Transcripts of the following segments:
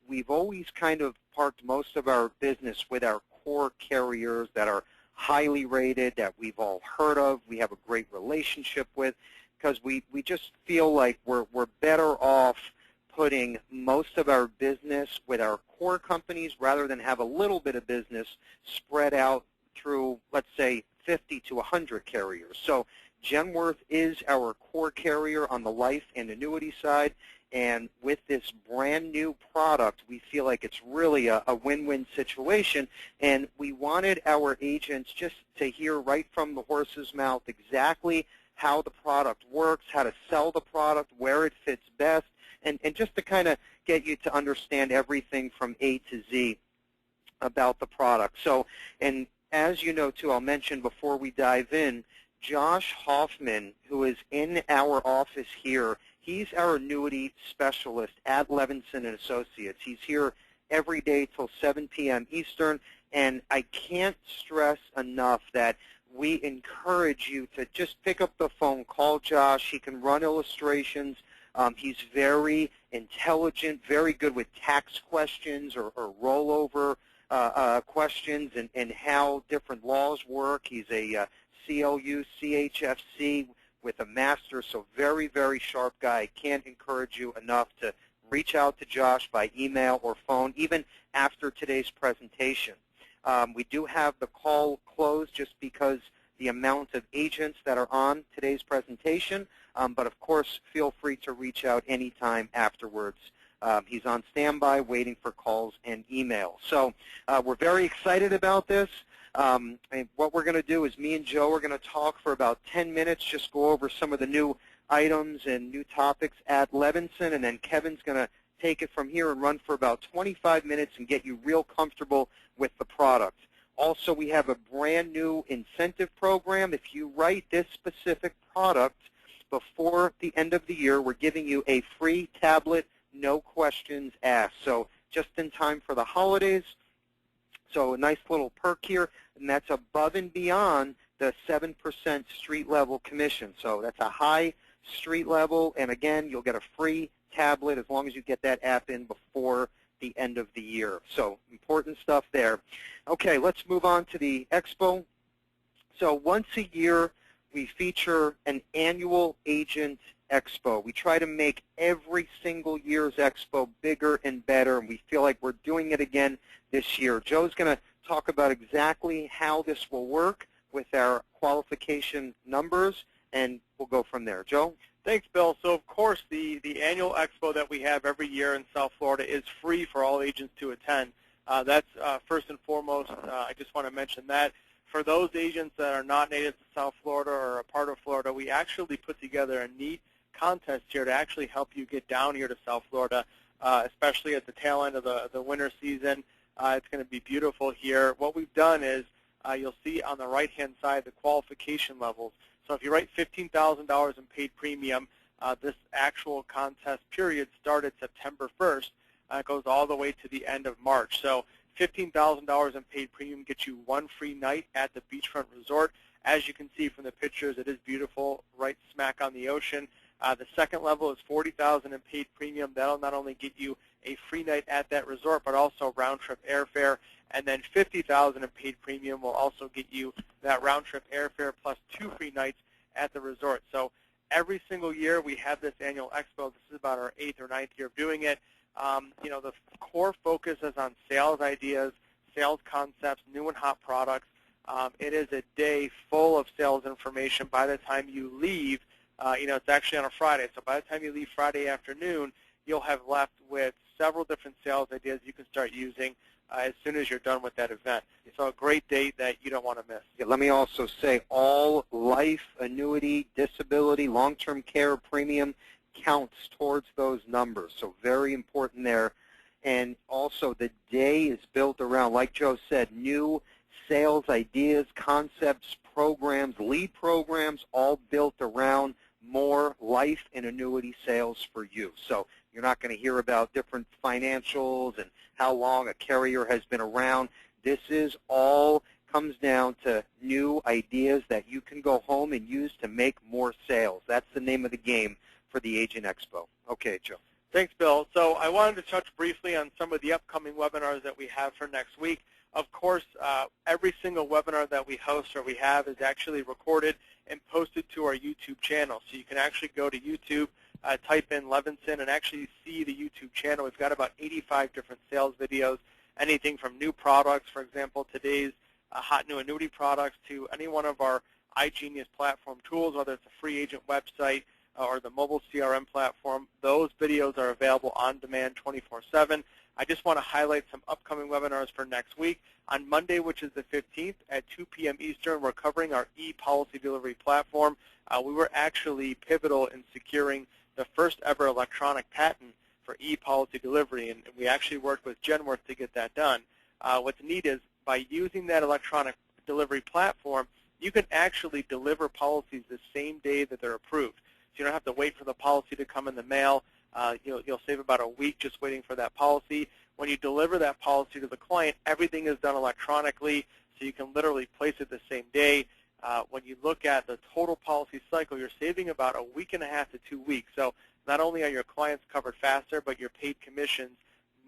we've always kind of parked most of our business with our core carriers that are highly rated, that we've all heard of, we have a great relationship with, because we just feel like we're better off putting most of our business with our core companies rather than have a little bit of business spread out through, let's say, 50 to 100 carriers. So Genworth is our core carrier on the life and annuity side, and with this brand new product, we feel like it's really a win-win situation, and we wanted our agents just to hear right from the horse's mouth exactly how the product works, how to sell the product, where it fits best, and just to kind of get you to understand everything from A to Z about the product. So, and as you know, too, I'll mention before we dive in, Josh Hoffman, who is in our office here, he's our annuity specialist at Levinson & Associates. He's here every day till 7 p.m. Eastern, and I can't stress enough that we encourage you to just pick up the phone, call Josh. He can run illustrations. He's very intelligent, very good with tax questions or rollover questions and how different laws work. He's a CLU, CHFC with a master, so very, very sharp guy. I can't encourage you enough to reach out to Josh by email or phone, even after today's presentation. We do have the call closed just because the amount of agents that are on today's presentation, but of course, feel free to reach out anytime afterwards. He's on standby waiting for calls and emails. So we're very excited about this. And what we're going to do is me and Joe are going to talk for about 10 minutes, just go over some of the new items and new topics at Levinson, and then Kevin's going to take it from here and run for about 25 minutes and get you real comfortable with the product. Also, we have a brand new incentive program. If you write this specific product before the end of the year, we're giving you a free tablet, no questions asked. So just in time for the holidays. So a nice little perk here, and that's above and beyond the 7% street level commission. So that's a high street level, and again, you'll get a free tablet as long as you get that app in before the end of the year. So important stuff there. Okay, let's move on to the expo. So once a year, we feature an annual agent expo. We try to make every single year's expo bigger and better, and we feel like we're doing it again this year. Joe's going to talk about exactly how this will work with our qualification numbers, and we'll go from there. Joe? Thanks, Bill. So, of course, the annual expo that we have every year in South Florida is free for all agents to attend. That's first and foremost. I just want to mention that. For those agents that are not native to South Florida or a part of Florida, we actually put together a neat contest here to actually help you get down here to South Florida, especially at the tail end of the winter season. It's going to be beautiful here. What we've done is you'll see on the right-hand side the qualification levels. So if you write $15,000 in paid premium, this actual contest period started September 1st. It goes all the way to the end of March. So $15,000 in paid premium gets you one free night at the beachfront resort. As you can see from the pictures, it is beautiful, right smack on the ocean. The second level is $40,000 in paid premium. That'll not only get you a free night at that resort, but also round-trip airfare. And then $50,000 in paid premium will also get you that round-trip airfare plus 2 free nights at the resort. So every single year we have this annual expo. This is about our 8th or 9th year of doing it. You know, the core focus is on sales ideas, sales concepts, new and hot products. It is a day full of sales information. By the time you leave, you know, it's actually on a Friday. So by the time you leave Friday afternoon, you'll have left with several different sales ideas you can start using as soon as you're done with that event. So a great date that you don't want to miss. Yeah, let me also say all life, annuity, disability, long-term care premium counts towards those numbers. So very important there. And also the day is built around, like Joe said, new sales ideas, concepts, programs, lead programs, all built around more life and annuity sales for you. So you're not going to hear about different financials and how long a carrier has been around. This is all comes down to new ideas that you can go home and use to make more sales. That's the name of the game for the Agent Expo. Okay, Joe. Thanks, Bill. So I wanted to touch briefly on some of the upcoming webinars that we have for next week. Of course, every single webinar that we host or we have is actually recorded and posted to our YouTube channel. So you can actually go to YouTube, type in Levinson, and actually see the YouTube channel. We've got about 85 different sales videos, anything from new products, for example, today's hot new annuity products, to any one of our iGenius platform tools, whether it's a free agent website or the mobile CRM platform. Those videos are available on demand 24/7. I just want to highlight some upcoming webinars for next week. On Monday, which is the 15th, at 2 p.m. Eastern, we're covering our e-policy delivery platform. We were actually pivotal in securing the first ever electronic patent for e-policy delivery, and we actually worked with Genworth to get that done. What's neat is by using that electronic delivery platform, you can actually deliver policies the same day that they're approved. So you don't have to wait for the policy to come in the mail. You'll save about a week just waiting for that policy. When you deliver that policy to the client, everything is done electronically, so you can literally place it the same day. When you look at the total policy cycle, you're saving about a week and a half to 2 weeks. So not only are your clients covered faster, but you're paid commissions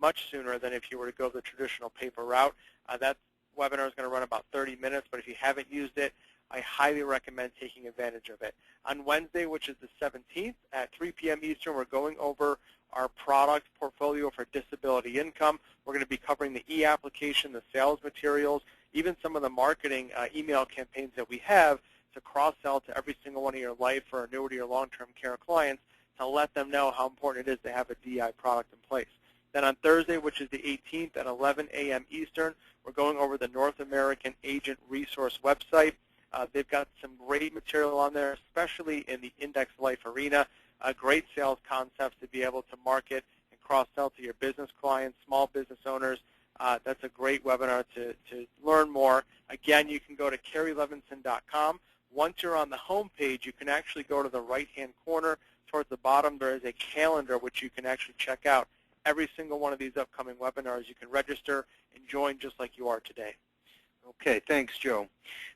much sooner than if you were to go the traditional paper route. That webinar is going to run about 30 minutes, but if you haven't used it, I highly recommend taking advantage of it. On Wednesday, which is the 17th, at 3 p.m. Eastern, we're going over our product portfolio for disability income. We're going to be covering the e-application, the sales materials, even some of the marketing email campaigns that we have to cross-sell to every single one of your life or annuity or long-term care clients to let them know how important it is to have a DI product in place. Then on Thursday, which is the 18th at 11 a.m. Eastern, we're going over the North American Agent Resource website. They've got some great material on there, especially in the index life arena, great sales concepts to be able to market and cross-sell to your business clients, small business owners. That's a great webinar to learn more. Again, you can go to kerrylevinson.com. Once you're on the home page, you can actually go to the right-hand corner. Towards the bottom, there is a calendar which you can actually check out. Every single one of these upcoming webinars, you can register and join just like you are today. Okay, thanks, Joe.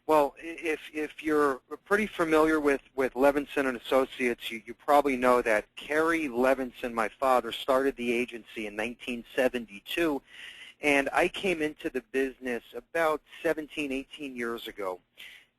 Well, if you're pretty familiar with Levinson and Associates, you probably know that Kerry Levinson, my father, started the agency in 1972, and I came into the business about 17, 18 years ago.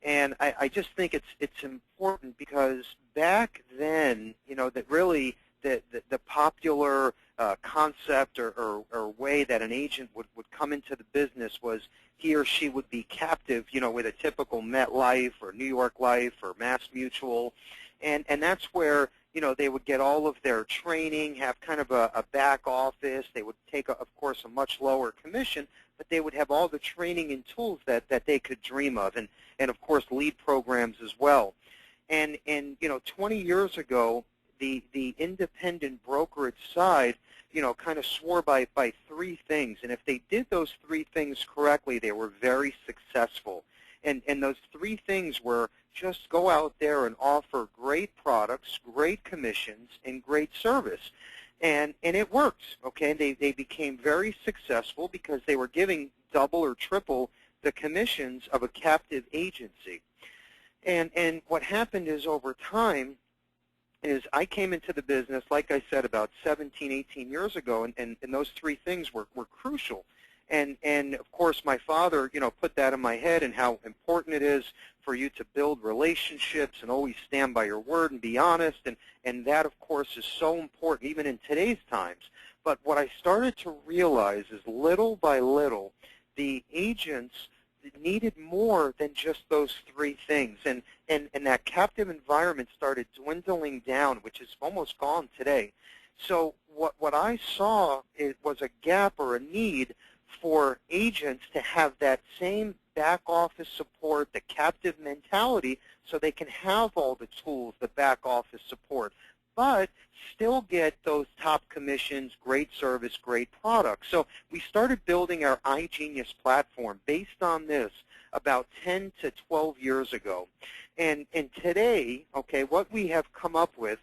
And I just think it's important because back then, you know, that really the popular concept or way that an agent would come into the business was he or she would be captive, you know, with a typical MetLife or New York Life or Mass Mutual, and that's where, you know, they would get all of their training, have kind of a back office. They would take, of course, a much lower commission, but they would have all the training and tools that they could dream of, and of course lead programs as well. And you know, 20 years ago, the independent brokerage side, you know, kind of swore by three things, and if they did those three things correctly, they were very successful. And those three things were just go out there and offer great products, great commissions, and great service. And it worked, okay? They became very successful because they were giving double or triple the commissions of a captive agency. And what happened is over time is I came into the business, like I said, about 17, 18 years ago, and those three things were crucial. And of course, my father, you know, put that in my head and how important it is for you to build relationships and always stand by your word and be honest. And that, of course, is so important even in today's times. But what I started to realize is little by little, the agents needed more than just those three things. And that captive environment started dwindling down, which is almost gone today. So what I saw was a gap or a need for agents to have that same back office support, the captive mentality, so they can have all the tools, the back office support, but still get those top commissions, great service, great products. So we started building our iGenius platform based on this about 10 to 12 years ago. And today, okay, what we have come up with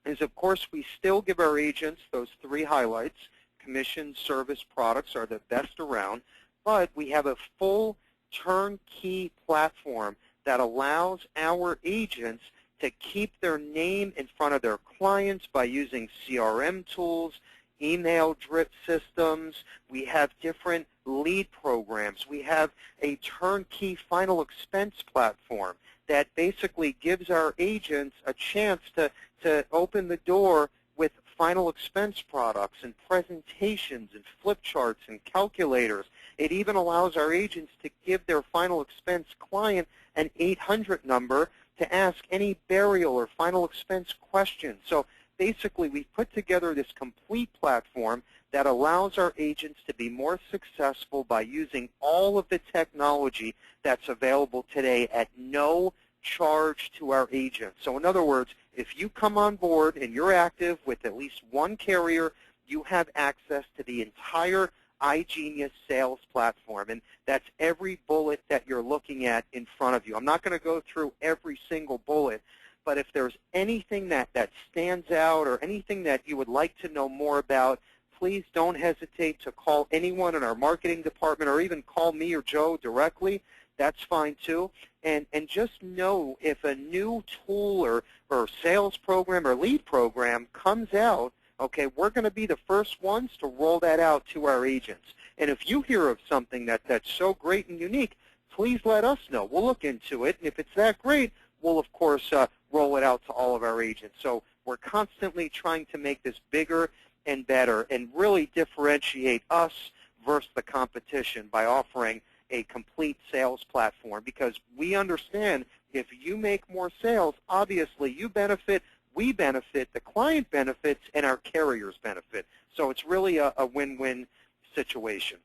is, of course, we still give our agents those three highlights. Commission, service, products are the best around, but we have a full turnkey platform that allows our agents to keep their name in front of their clients by using CRM tools, email drip systems. We have different lead programs. We have a turnkey final expense platform that basically gives our agents a chance to open the door with final expense products and presentations and flip charts and calculators. It even allows our agents to give their final expense client an 800 number to ask any burial or final expense questions. So basically, we've put together this complete platform that allows our agents to be more successful by using all of the technology that's available today at no charge to our agents. So in other words, if you come on board and you're active with at least one carrier, you have access to the entire iGenius sales platform, and that's every bullet that you're looking at in front of you. I'm not going to go through every single bullet, but if there's anything that stands out or anything that you would like to know more about, please don't hesitate to call anyone in our marketing department or even call me or Joe directly. That's fine too. And just know if a new tool or sales program or lead program comes out, okay, we're going to be the first ones to roll that out to our agents. And if you hear of something that's so great and unique, please let us know. We'll look into it. And if it's that great, we'll, of course, roll it out to all of our agents. So we're constantly trying to make this bigger and better and really differentiate us versus the competition by offering a complete sales platform, because we understand if you make more sales, obviously you benefit, we benefit, the client benefits, and our carriers benefit. So it's really a win-win situation.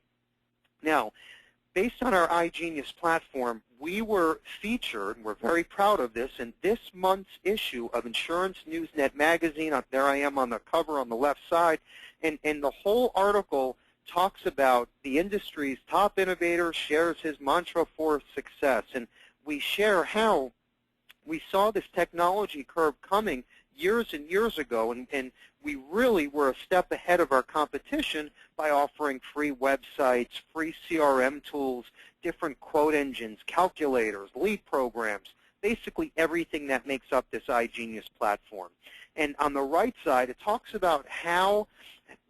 Now, based on our iGenius platform, we were featured, and we're very proud of this, in this month's issue of Insurance Newsnet magazine. There I am on the cover on the left side, and the whole article talks about the industry's top innovator shares his mantra for success. And we share how we saw this technology curve coming years and years ago, and we really were a step ahead of our competition by offering free websites, free CRM tools, different quote engines, calculators, lead programs, basically everything that makes up this iGenius platform. And on the right side, it talks about how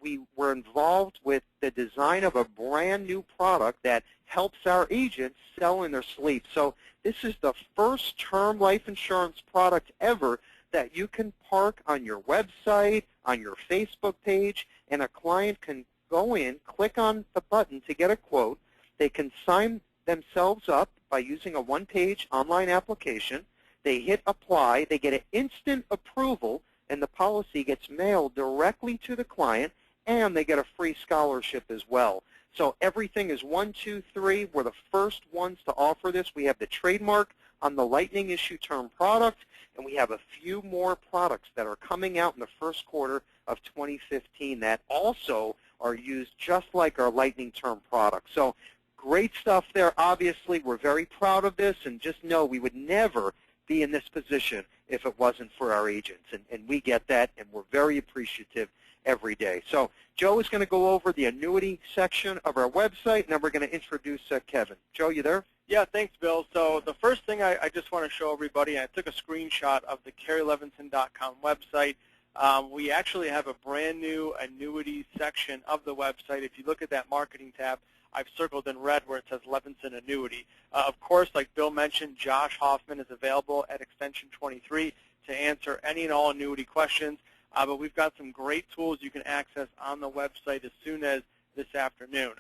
we were involved with the design of a brand new product that helps our agents sell in their sleep. So this is the first term life insurance product ever that you can park on your website, on your Facebook page, and a client can go in, click on the button to get a quote. They can sign themselves up by using a one-page online application. They hit apply. They get an instant approval, and the policy gets mailed directly to the client, and they get a free scholarship as well. So everything is 1, 2, 3. We're the first ones to offer this. We have the trademark on the Lightning Issue Term product, and we have a few more products that are coming out in the first quarter of 2015 that also are used just like our Lightning Term product. So great stuff there. Obviously, we're very proud of this, and just know we would never be in this position if it wasn't for our agents, and we get that, and we're very appreciative every day. So Joe is going to go over the annuity section of our website, and then we're going to introduce Kevin. Joe, you there? Yeah, thanks, Bill. So the first thing I just want to show everybody, and I took a screenshot of the CarrieLevinson.com website. We actually have a brand new annuity section of the website. If you look at that marketing tab, I've circled in red where it says Levinson Annuity. Of course, like Bill mentioned, Josh Hoffman is available at extension 23 to answer any and all annuity questions. But we've got some great tools you can access on the website as soon as this afternoon.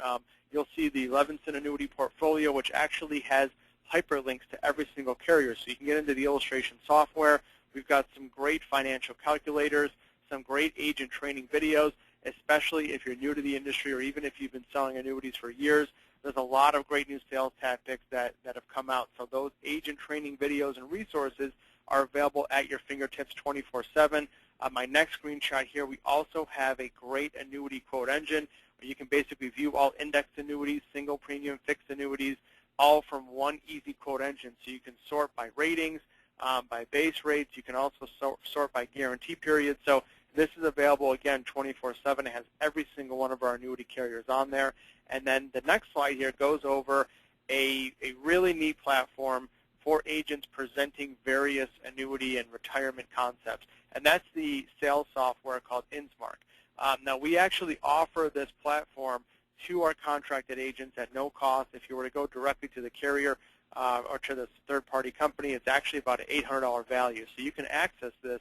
You'll see the Levinson Annuity Portfolio, which actually has hyperlinks to every single carrier, so you can get into the illustration software. We've got some great financial calculators, some great agent training videos, especially if you're new to the industry or even if you've been selling annuities for years. There's a lot of great new sales tactics that have come out. So those agent training videos and resources are available at your fingertips 24/7. My next screenshot here, we also have a great annuity quote engine where you can basically view all indexed annuities, single premium, fixed annuities, all from one easy quote engine. So you can sort by ratings, by base rates. You can also sort by guarantee period. So this is available, again, 24/7. It has every single one of our annuity carriers on there. And then the next slide here goes over a really neat platform for agents presenting various annuity and retirement concepts. And that's the sales software called InsMark. Now, we actually offer this platform to our contracted agents at no cost. If you were to go directly to the carrier or to the third-party company, it's actually about an $800 value. So you can access this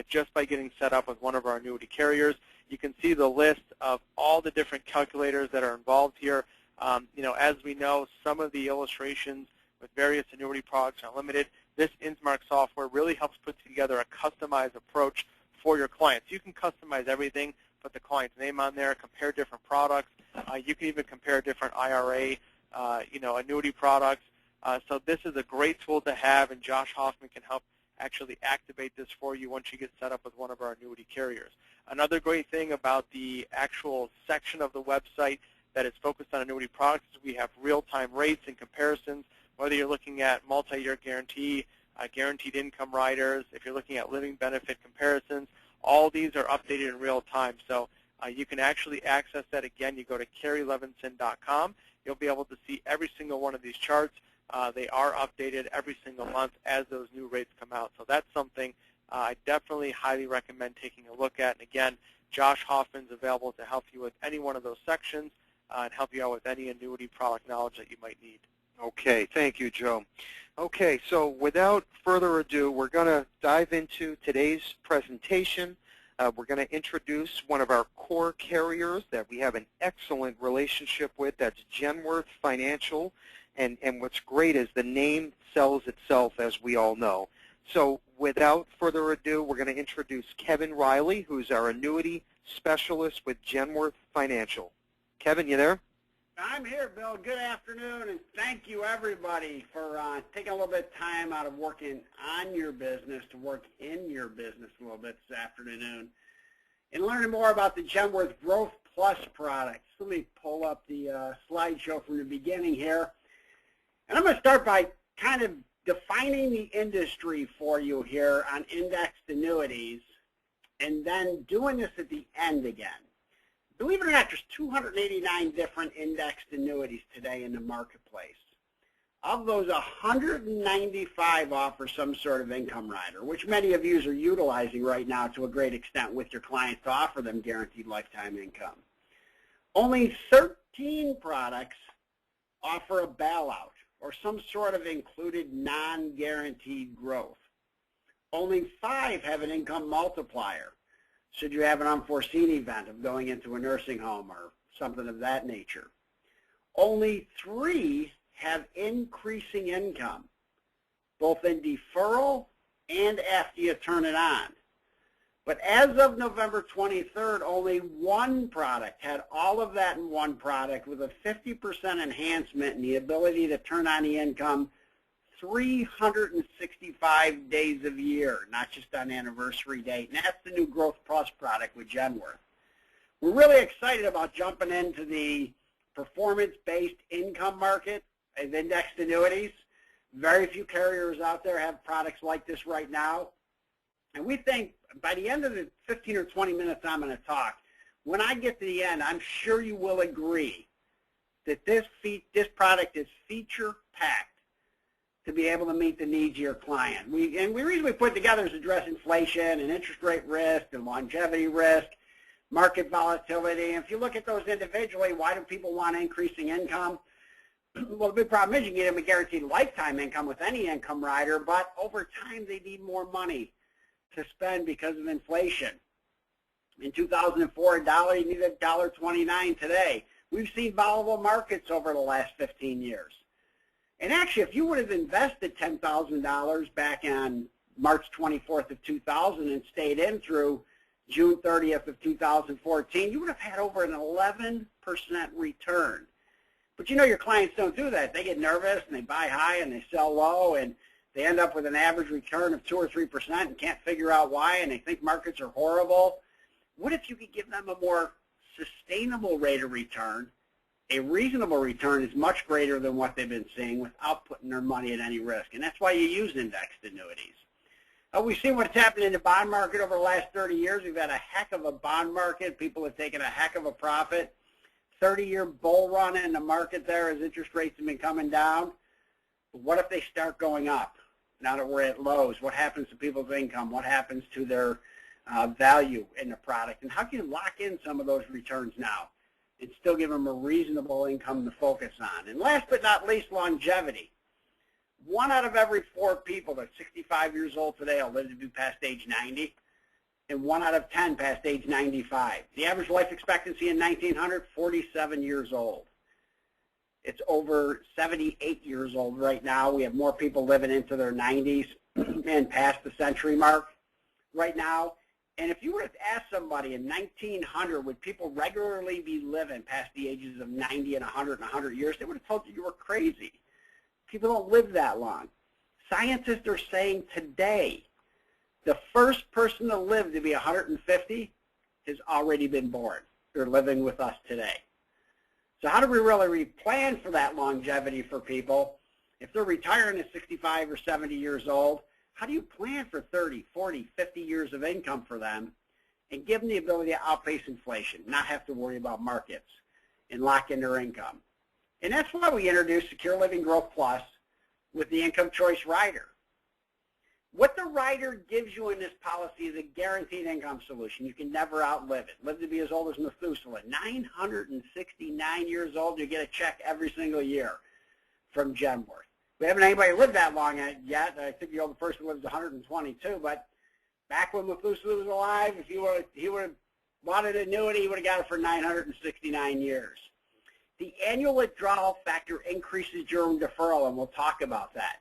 just by getting set up with one of our annuity carriers. You can see the list of all the different calculators that are involved here. As we know, some of the illustrations with various annuity products are limited. This InsMark software really helps put together a customized approach for your clients. You can customize everything, put the client's name on there, compare different products. You can even compare different IRA, annuity products. So this is a great tool to have, and Josh Hoffman can help actually activate this for you once you get set up with one of our annuity carriers. Another great thing about the actual section of the website that is focused on annuity products is we have real-time rates and comparisons, whether you're looking at multi-year guarantee, guaranteed income riders, if you're looking at living benefit comparisons, all these are updated in real time. So you can actually access that. Again, you go to CarrieLevinson.com. You'll be able to see every single one of these charts. They are updated every single month as those new rates come out. So that's something I definitely highly recommend taking a look at. And again, Josh Hoffman's available to help you with any one of those sections and help you out with any annuity product knowledge that you might need. Okay, thank you, Joe. Okay, so without further ado, we're going to dive into today's presentation. We're going to introduce one of our core carriers that we have an excellent relationship with. That's Genworth Financial. And what's great is the name sells itself, as we all know. So without further ado, we're going to introduce Kevin Riley, who's our annuity specialist with Genworth Financial. Kevin, you there? I'm here, Bill. Good afternoon, and thank you, everybody, for taking a little bit of time out of working on your business to work in your business a little bit this afternoon and learning more about the Genworth Growth Plus products. Let me pull up the slideshow from the beginning here. And I'm going to start by kind of defining the industry for you here on indexed annuities and then doing this at the end again. Believe it or not, there's 289 different indexed annuities today in the marketplace. Of those, 195 offer some sort of income rider, which many of you are utilizing right now to a great extent with your clients to offer them guaranteed lifetime income. Only 13 products offer a bailout or some sort of included non-guaranteed growth. Only 5 have an income multiplier, should you have an unforeseen event of going into a nursing home or something of that nature. Only 3 have increasing income, both in deferral and after you turn it on. But as of November 23rd, only 1 product had all of that in one product with a 50% enhancement in the ability to turn on the income 365 days of year, not just on anniversary date. And that's the new Growth Plus product with Genworth. We're really excited about jumping into the performance-based income market of indexed annuities. Very few carriers out there have products like this right now. And we think by the end of the 15 or 20 minutes I'm going to talk, when I get to the end, I'm sure you will agree that this product is feature-packed to be able to meet the needs of your client. The reason we put it together is address inflation and interest rate risk and longevity risk, market volatility. And if you look at those individually, why do people want increasing income? Well, the big problem is you can get them a guaranteed lifetime income with any income rider, but over time they need more money to spend because of inflation. In 2004, a dollar, you needed $1.29 today. We've seen volatile markets over the last 15 years. And actually, if you would have invested $10,000 back on March 24th of 2000 and stayed in through June 30th of 2014, you would have had over an 11% return. But you know your clients don't do that. They get nervous and they buy high and they sell low and they end up with an average return of 2 or 3% and can't figure out why, and they think markets are horrible. What if you could give them a more sustainable rate of return? A reasonable return is much greater than what they've been seeing without putting their money at any risk, and that's why you use indexed annuities. We've seen what's happened in the bond market over the last 30 years. We've had a heck of a bond market. People have taken a heck of a profit. 30-year bull run in the market there as interest rates have been coming down. But what if they start going up? Now that we're at lows, what happens to people's income? What happens to their value in the product? And how can you lock in some of those returns now and still give them a reasonable income to focus on? And last but not least, longevity. 1 out of every 4 people that's 65 years old today will live to be past age 90, and 1 out of 10 past age 95. The average life expectancy in 1900, 47 years old. It's over 78 years old right now. We have more people living into their 90s and past the century mark right now. And if you were to ask somebody in 1900, would people regularly be living past the ages of 90 and 100 years, they would have told you were crazy. People don't live that long. Scientists are saying today the first person to live to be 150 has already been born. They're living with us today. So how do we really plan for that longevity for people? If they're retiring at 65 or 70 years old, how do you plan for 30, 40, 50 years of income for them and give them the ability to outpace inflation, not have to worry about markets, and lock in their income? And that's why we introduced Secure Living Growth Plus with the Income Choice Rider. What the rider gives you in this policy is a guaranteed income solution. You can never outlive it. Live to be as old as Methuselah. 969 years old, you get a check every single year from Genworth. We haven't anybody lived that long yet. I think the oldest person lives 122, but back when Methuselah was alive, if he would have bought an annuity, he would have got it for 969 years. The annual withdrawal factor increases your deferral, and we'll talk about that.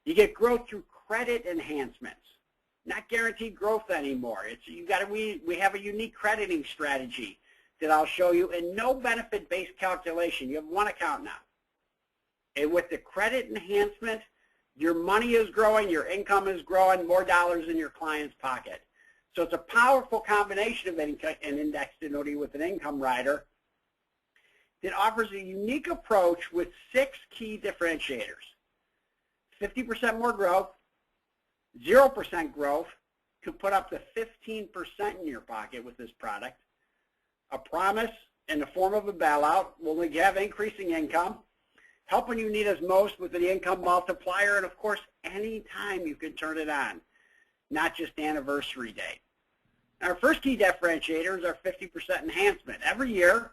You get growth through credit enhancements, not guaranteed growth anymore. We have a unique crediting strategy that I'll show you, and no benefit-based calculation. You have one account now. And with the credit enhancement, your money is growing, your income is growing, more dollars in your client's pocket. So it's a powerful combination of an indexed annuity with an income rider that offers a unique approach with 6 key differentiators. 50% more growth, 0% growth, could put up to 15% in your pocket with this product. A promise in the form of a bailout will have increasing income, help when you need us most with an income multiplier, and of course, anytime you can turn it on, not just anniversary date. Our first key differentiator is our 50% enhancement. Every year,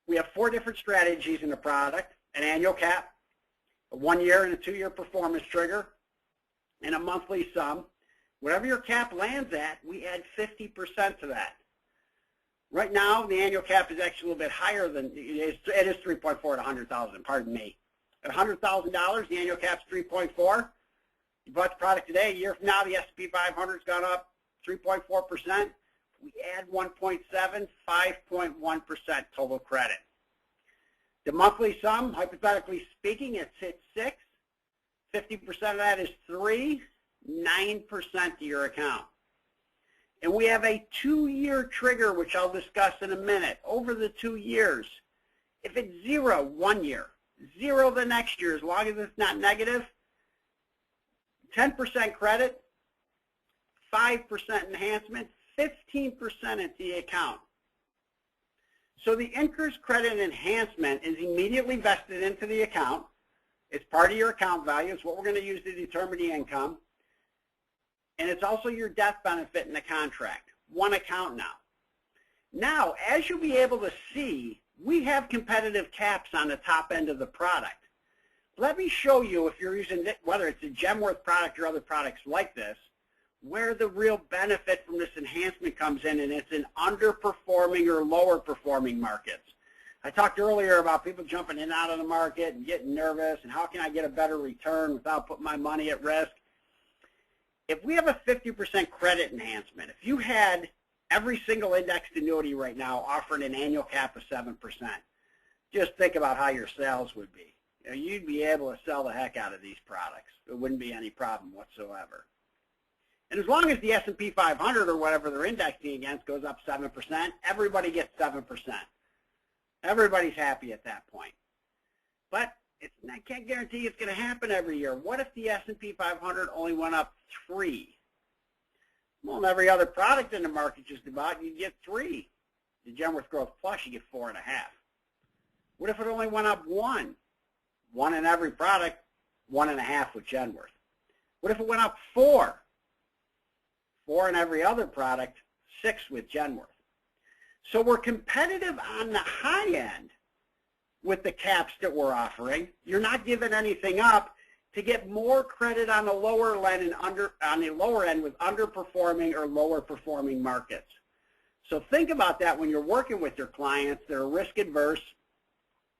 we have 4 different strategies in the product: an annual cap, a 1-year and a 2-year performance trigger, and a monthly sum. Whatever your cap lands at, we add 50% to that. Right now, the annual cap is actually a little bit higher than, it is 3.4 at 100,000, pardon me. At $100,000, the annual cap's 3.4. You bought the product today, a year from now, the S&P 500 has gone up 3.4%. We add 1.7, 5.1% total credit. The monthly sum, hypothetically speaking, it's hit 6. 50% of that is 3, 9% to your account. And we have a 2-year trigger, which I'll discuss in a minute. Over the 2 years, if it's 0 1 year, 0 the next year, as long as it's not negative, 10% credit, 5% enhancement, 15% into the account. So the increased credit enhancement is immediately vested into the account. It's part of your account value. It's what we're going to use to determine the income. And it's also your death benefit in the contract. One account now. Now, as you'll be able to see, we have competitive caps on the top end of the product. Let me show you, if you're using, whether it's a Genworth product or other products like this, where the real benefit from this enhancement comes in, and it's in underperforming or lower performing markets. I talked earlier about people jumping in and out of the market and getting nervous, and how can I get a better return without putting my money at risk? If we have a 50% credit enhancement, if you had every single indexed annuity right now offering an annual cap of 7%, just think about how your sales would be. You'd be able to sell the heck out of these products. There wouldn't be any problem whatsoever. And as long as the S&P 500 or whatever they're indexing against goes up 7%, everybody gets 7%. Everybody's happy at that point. But I can't guarantee it's going to happen every year. What if the S&P 500 only went up 3? Well, in every other product in the market just about, you get 3. The Genworth Growth Plus, you get 4.5. What if it only went up 1? 1 in every product, 1.5 with Genworth. What if it went up 4? 4 in every other product, 6 with Genworth. So we're competitive on the high end with the caps that we're offering. You're not giving anything up to get more credit on the lower end with underperforming or lower performing markets. So think about that when you're working with your clients that are risk adverse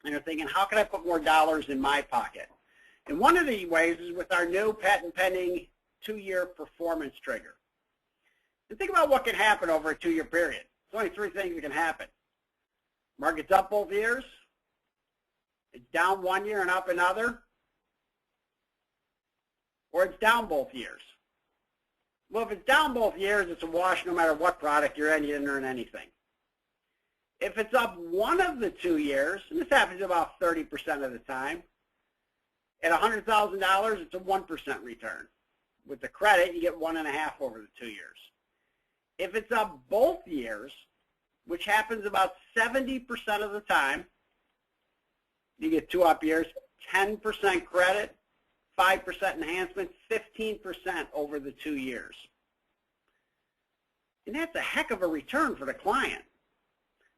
and you're thinking, how can I put more dollars in my pocket? And one of the ways is with our new patent pending 2-year performance trigger. And think about what can happen over a 2-year period. There's only 3 things that can happen. Market's up both years, it's down 1 year and up another, or it's down both years. Well, if it's down both years, it's a wash no matter what product you're in, you didn't earn anything. If it's up one of the 2 years, and this happens about 30% of the time, at $100,000, it's a 1% return. With the credit, you get 1.5 over the 2 years. If it's up both years, which happens about 70% of the time, you get 2 up years, 10% credit, 5% enhancement, 15% over the 2 years. And that's a heck of a return for the client.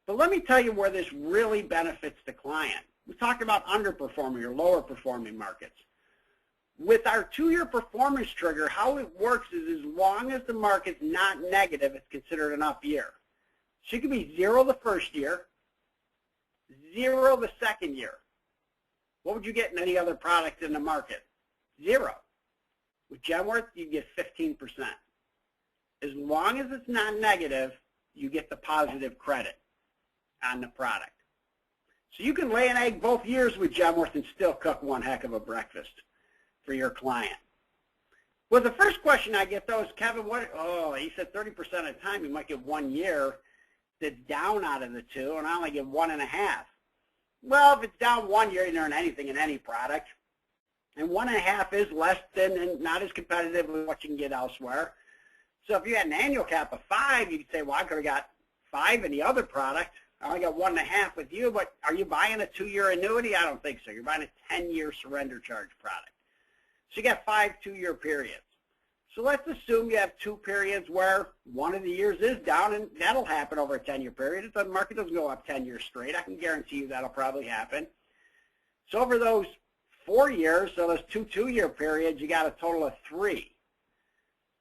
But let me tell you where this really benefits the client. We talked about underperforming or lower performing markets. With our 2-year performance trigger, how it works is as long as the market's not negative, it's considered an up year. So it could be 0 the first year, 0 the second year. What would you get in any other product in the market? 0. With Genworth, you get 15%. As long as it's not negative, you get the positive credit on the product. So you can lay an egg both years with Genworth and still cook one heck of a breakfast for your client. Well, the first question I get, though, is, Kevin, he said 30% of the time you might get 1 year that's down out of the 2, and I only get 1.5. Well, if it's down 1 year, you don't earn anything in any product. And 1.5 is less than and not as competitive with what you can get elsewhere. So if you had an annual cap of 5, you could say, well, I could have got 5 in the other product. I only got 1.5 with you, but are you buying a 2-year annuity? I don't think so. You're buying a 10-year surrender charge product. So you got 5 2-year periods. So let's assume you have 2 periods where one of the years is down, and that'll happen over a 10-year period. If the market doesn't go up 10 years straight, I can guarantee you that'll probably happen. So over those 4 years, so those 2 2-year periods, you got a total of 3.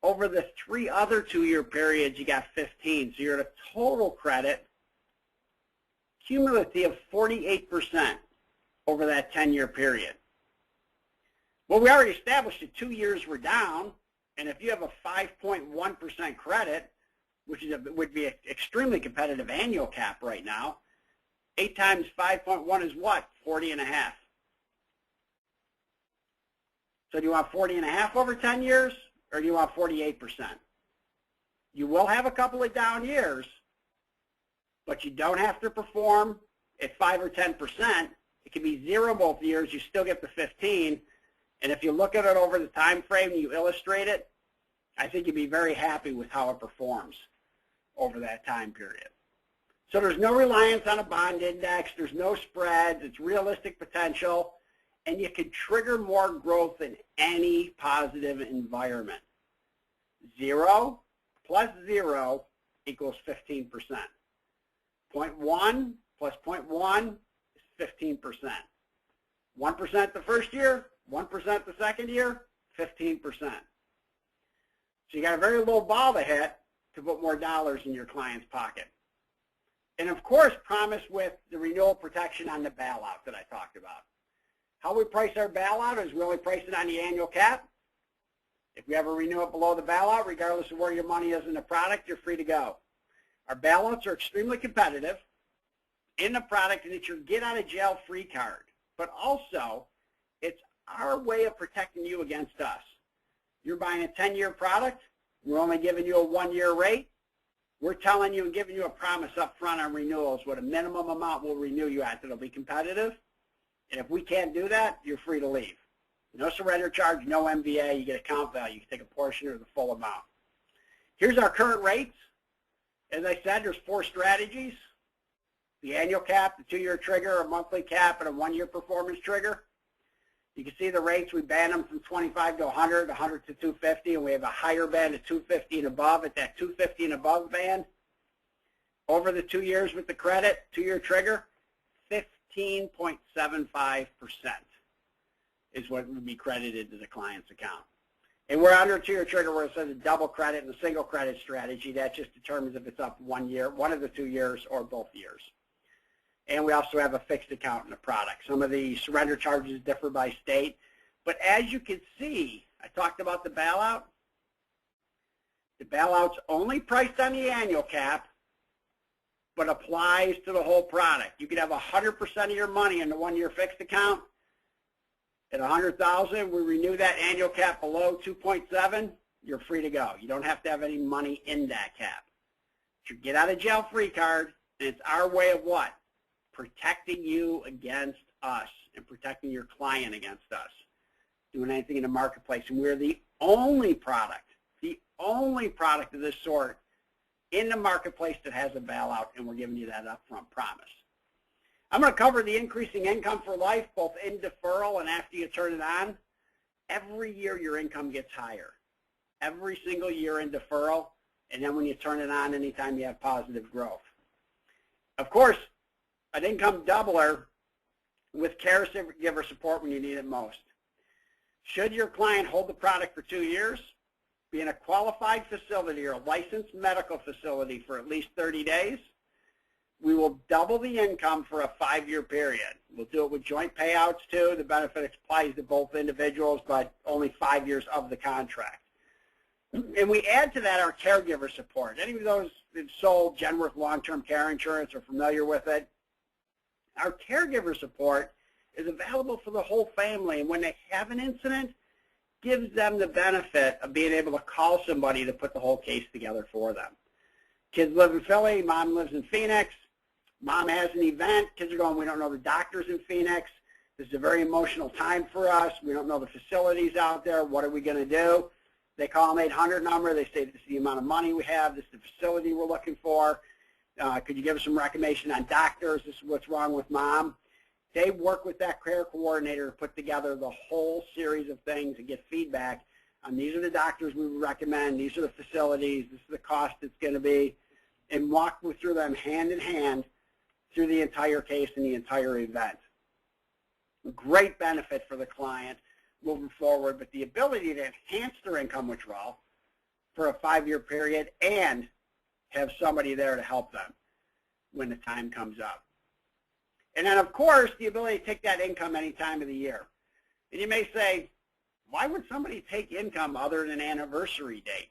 Over the 3 other 2-year periods, you got 15. So you're at a total credit cumulative of 48% over that 10-year period. Well, we already established that 2 years were down, and if you have a 5.1% credit, which is would be an extremely competitive annual cap right now, 8 times 5.1 is what? 40.5. So do you want 40.5 over 10 years, or do you want 48%? You will have a couple of down years, but you don't have to perform at 5 or 10%. It can be 0 both years. You still get the 15. And if you look at it over the time frame and you illustrate it, I think you'd be very happy with how it performs over that time period. So there's no reliance on a bond index. There's no spreads. It's realistic potential. And you can trigger more growth in any positive environment. 0 plus 0 equals 15%. 0.1 plus 0.1 is 15%. 1% the first year, 1% the second year, 15%. So you got a very low ball to hit to put more dollars in your client's pocket. And of course, promise with the renewal protection on the bailout that I talked about. How we price our bailout is we only price it on the annual cap. If we ever renew it below the bailout, regardless of where your money is in the product, you're free to go. Our bailouts are extremely competitive in the product, and it's your get-out-of-jail-free card. But also, it's our way of protecting you against us. You're buying a 10-year product. We're only giving you a 1-year rate. We're telling you and giving you a promise up front on renewals what a minimum amount we'll renew you at that'll be competitive. And if we can't do that, you're free to leave. No surrender charge, no MVA. You get account value. You can take a portion or the full amount. Here's our current rates. As I said, there's 4 strategies. The annual cap, the 2-year trigger, a monthly cap, and a 1-year performance trigger. You can see the rates. We band them from 25 to 100, 100 to 250, and we have a higher band of 250 and above. At that 250 and above band, over the 2 years with the credit, 2-year trigger, 15.75% is what would be credited to the client's account. And we're under a 2-year trigger where it says a double credit and a single credit strategy. That just determines if it's up 1 year, one of the 2 years, or both years. And we also have a fixed account in the product. Some of the surrender charges differ by state. But as you can see, I talked about the bailout. The bailout's only priced on the annual cap, but applies to the whole product. You could have 100% of your money in the 1-year fixed account. At $100,000, we renew that annual cap below 2.7. You're free to go. You don't have to have any money in that cap. It's your get out of jail free card, and it's our way of what? Protecting you against us and protecting your client against us, doing anything in the marketplace. And we're the only product of this sort in the marketplace that has a bailout, and we're giving you that upfront promise. I'm going to cover the increasing income for life, both in deferral and after you turn it on. Every year your income gets higher. Every single year in deferral, and then when you turn it on, anytime you have positive growth. Of course, an income doubler with caregiver support when you need it most. Should your client hold the product for 2 years, be in a qualified facility or a licensed medical facility for at least 30 days, we will double the income for a 5-year period. We'll do it with joint payouts too. The benefit applies to both individuals, but only 5 years of the contract. And we add to that our caregiver support. Any of those that sold Genworth long-term care insurance are familiar with it. Our caregiver support is available for the whole family, and when they have an incident, gives them the benefit of being able to call somebody to put the whole case together for them. Kids live in Philly, mom lives in Phoenix, mom has an event, kids are going, we don't know the doctors in Phoenix, this is a very emotional time for us, we don't know the facilities out there, what are we going to do? They call an 800 number, they say this is the amount of money we have, this is the facility we're looking for, could you give us some recommendation on doctors, this is what's wrong with mom. They work with that care coordinator to put together the whole series of things and get feedback on these are the doctors we would recommend, these are the facilities, this is the cost it's going to be, and walk through them hand in hand through the entire case and the entire event. Great benefit for the client moving forward, but the ability to enhance their income withdrawal for a 5-year period and have somebody there to help them when the time comes up. And then, of course, the ability to take that income any time of the year. And you may say, why would somebody take income other than an anniversary date?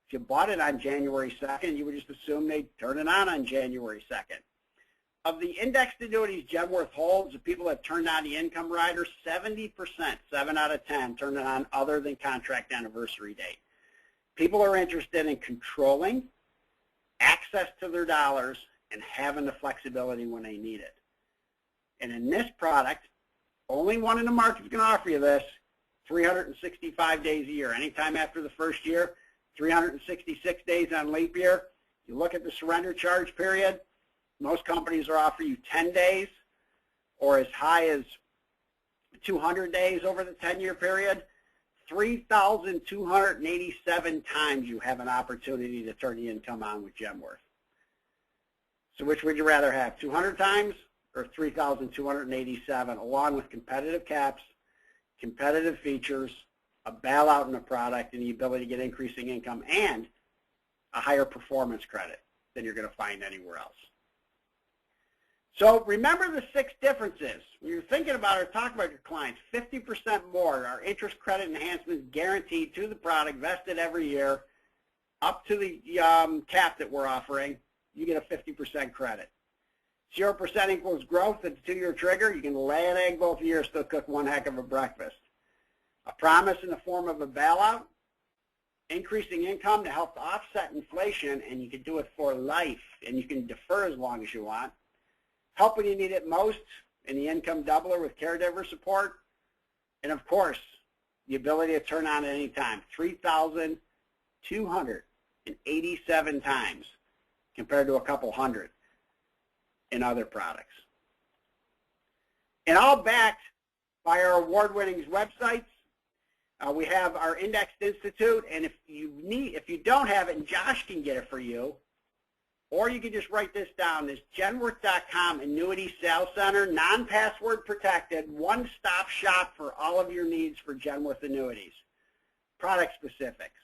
If you bought it on January 2nd, you would just assume they'd turn it on January 2nd. Of the indexed annuities Genworth holds, the people that turned on the income rider, 70%, 7 out of 10, turn it on other than contract anniversary date. People are interested in controlling access to their dollars and having the flexibility when they need it. And in this product, only one in the market is going to offer you this 365 days a year. Anytime after the first year, 366 days on leap year. You look at the surrender charge period, most companies are offering you 10 days or as high as 200 days over the 10-year period. 3,287 times you have an opportunity to turn the income on with Genworth. So which would you rather have, 200 times or 3,287, along with competitive caps, competitive features, a bailout in the product, and the ability to get increasing income and a higher performance credit than you're going to find anywhere else. So remember the 6 differences. When you're thinking about or talking about your clients, 50% more. Our interest credit enhancements guaranteed to the product, vested every year, up to the cap that we're offering, you get a 50% credit. 0% equals growth at the 2-year trigger. You can lay an egg both years, still cook one heck of a breakfast. A promise in the form of a bailout, increasing income to help offset inflation, and you can do it for life, and you can defer as long as you want. Help when you need it most, in the income doubler with caregiver support, and of course, the ability to turn on at any time, 3,287 times compared to a couple hundred in other products. And all backed by our award-winning websites. We have our Indexed Institute, and if you don't have it, and Josh can get it for you, or you can just write this down, this Genworth.com Annuity Sales Center, non-password protected, one-stop shop for all of your needs for Genworth annuities. Product specifics,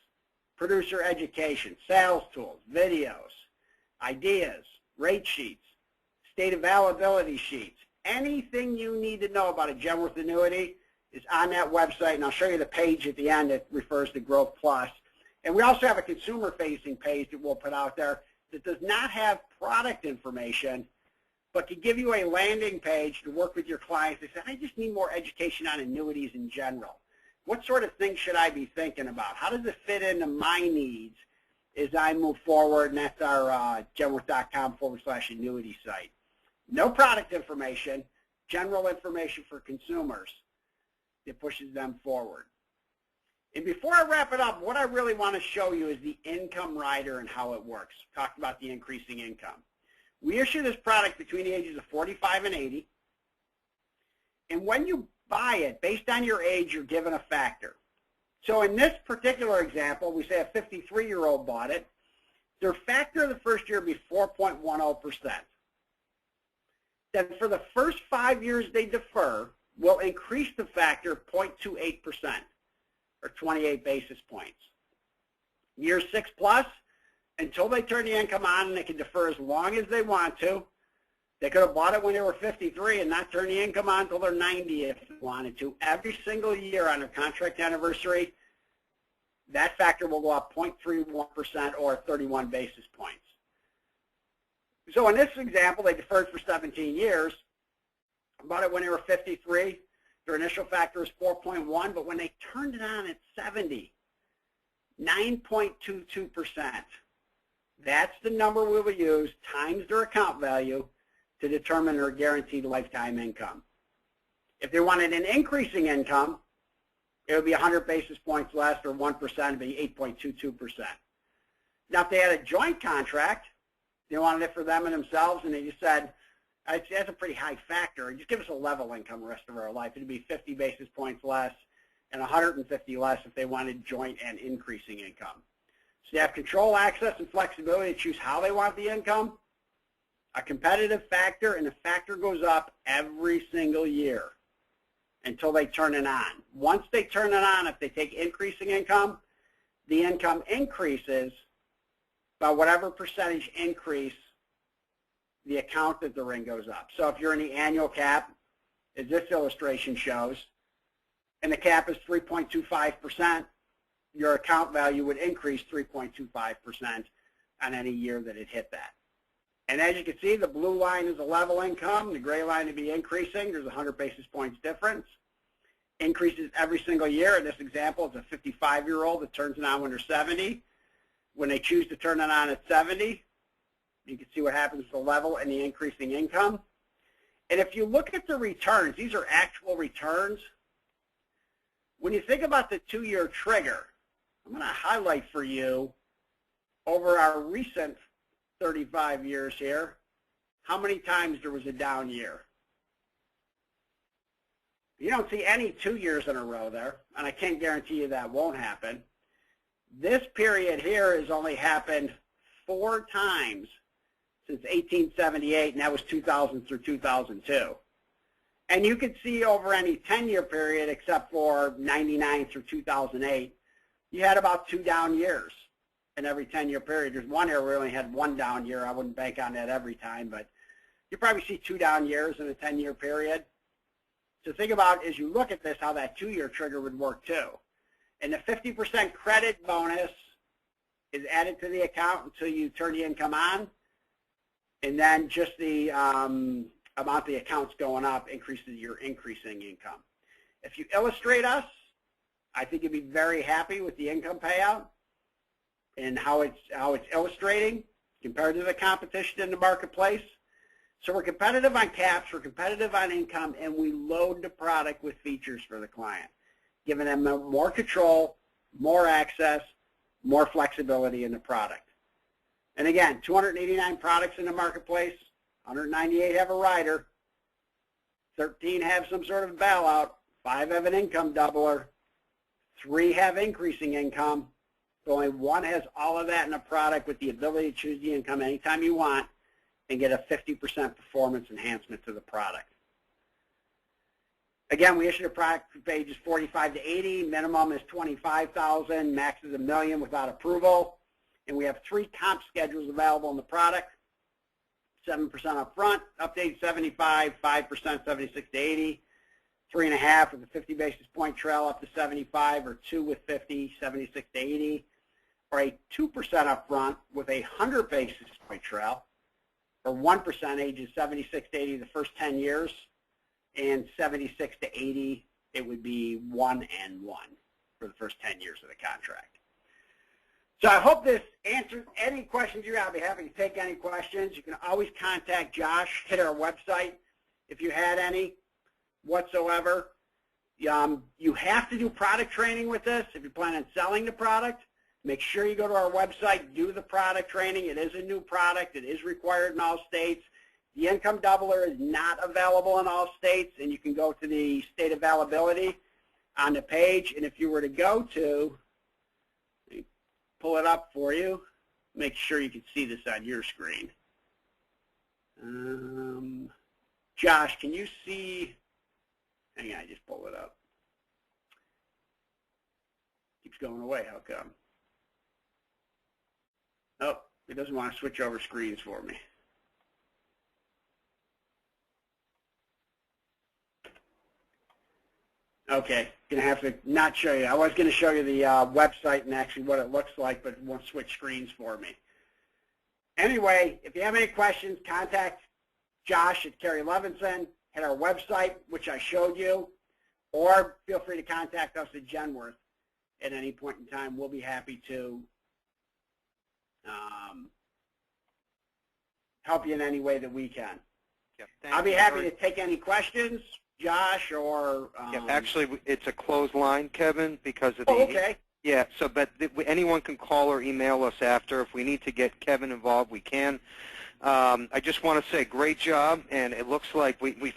producer education, sales tools, videos, ideas, rate sheets, state availability sheets. Anything you need to know about a Genworth annuity is on that website, and I'll show you the page at the end that refers to Growth Plus. And we also have a consumer-facing page that we'll put out there that does not have product information, but can give you a landing page to work with your clients. They say, I just need more education on annuities in general. What sort of things should I be thinking about? How does it fit into my needs as I move forward? And that's our Genworth.com/annuity site. No product information, general information for consumers that pushes them forward. And before I wrap it up, what I really want to show you is the income rider and how it works. Talked about the increasing income. We issue this product between the ages of 45 and 80. And when you buy it, based on your age, you're given a factor. So in this particular example, we say a 53-year-old bought it. Their factor the first year would be 4.10%. Then for the first 5 years they defer, we'll increase the factor 0.28%, or 28 basis points. Year 6 plus, until they turn the income on, and they can defer as long as they want to. They could have bought it when they were 53 and not turn the income on until they're 90 if they wanted to. Every single year on their contract anniversary, that factor will go up 0.31% or 31 basis points. So in this example, they deferred for 17 years, bought it when they were 53. Their initial factor is 4.1, but when they turned it on at 70, 9.22%. That's the number we will use times their account value to determine their guaranteed lifetime income. If they wanted an increasing income, it would be 100 basis points less, or 1%, it would be 8.22%. Now, if they had a joint contract, they wanted it for them and themselves, and they just said, that's a pretty high factor. Just give us a level income the rest of our life. It would be 50 basis points less and 150 less if they wanted joint and increasing income. So they have control, access, and flexibility to choose how they want the income, a competitive factor, and the factor goes up every single year until they turn it on. Once they turn it on, if they take increasing income, the income increases by whatever percentage increase the account that they're in goes up. So if you're in the annual cap, as this illustration shows, and the cap is 3.25%, your account value would increase 3.25% on any year that it hit that. And as you can see, the blue line is a level income, the gray line would be increasing. There's 100 basis points difference. Increases every single year. In this example, it's a 55-year-old that turns it on when they're 70. When they choose to turn it on at 70, you can see what happens to the level and the increasing income. And if you look at the returns, these are actual returns. When you think about the 2-year trigger, I'm going to highlight for you over our recent 35 years here, how many times there was a down year. You don't see any 2 years in a row there, and I can't guarantee you that won't happen. This period here has only happened 4 times since 1878, and that was 2000 through 2002. And you could see over any 10-year period, except for 99 through 2008, you had about 2 down years in every 10-year period. There's one year where we only had 1 down year. I wouldn't bank on that every time, but you probably see 2 down years in a 10-year period. So think about, as you look at this, how that 2-year trigger would work too. And the 50% credit bonus is added to the account until you turn the income on. And then just the amount the account's going up increases your increasing income. If you illustrate us, I think you'd be very happy with the income payout and how it's illustrating compared to the competition in the marketplace. So we're competitive on caps, we're competitive on income, and we load the product with features for the client, giving them more control, more access, more flexibility in the product. And again, 289 products in the marketplace, 198 have a rider, 13 have some sort of bailout, 5 have an income doubler, 3 have increasing income, so only 1 has all of that in a product with the ability to choose the income anytime you want and get a 50% performance enhancement to the product. Again, we issued a product for ages 45 to 80. Minimum is $25,000, max is $1 million without approval. And we have 3 comp schedules available in the product. 7% up front, up to age 75, 5% 76 to 80, 3.5 with a 50 basis point trail up to 75, or 2 with 50, 76 to 80, or a 2% up front with a 100 basis point trail, or 1% ages 76 to 80 the first 10 years, and 76 to 80, it would be 1 and 1 for the first 10 years of the contract. So I hope this answered any questions you have. I'll be happy to take any questions. You can always contact Josh, hit our website if you had any whatsoever. You have to do product training with this if you plan on selling the product. Make sure you go to our website, do the product training. It is a new product. It is required in all states. The income doubler is not available in all states, and you can go to the state availability on the page. And if you were to go to, pull it up for you, make sure you can see this on your screen. Josh, can you see? Hang on, I just pulled it up. Keeps going away, how come? Oh, it doesn't want to switch over screens for me. Okay, gonna have to not show you. I was gonna show you the website and actually what it looks like, but it won't switch screens for me. Anyway, if you have any questions, contact Josh at Kerry Levinson, hit our website, which I showed you, or feel free to contact us at Genworth at any point in time. We'll be happy to help you in any way that we can. Yep, I'll be happy to take any questions, Josh, or yeah, actually, it's a closed line, Kevin, because of the. Oh, okay. Yeah. So, but anyone can call or email us after. If we need to get Kevin involved, we can. I just want to say, great job, and it looks like we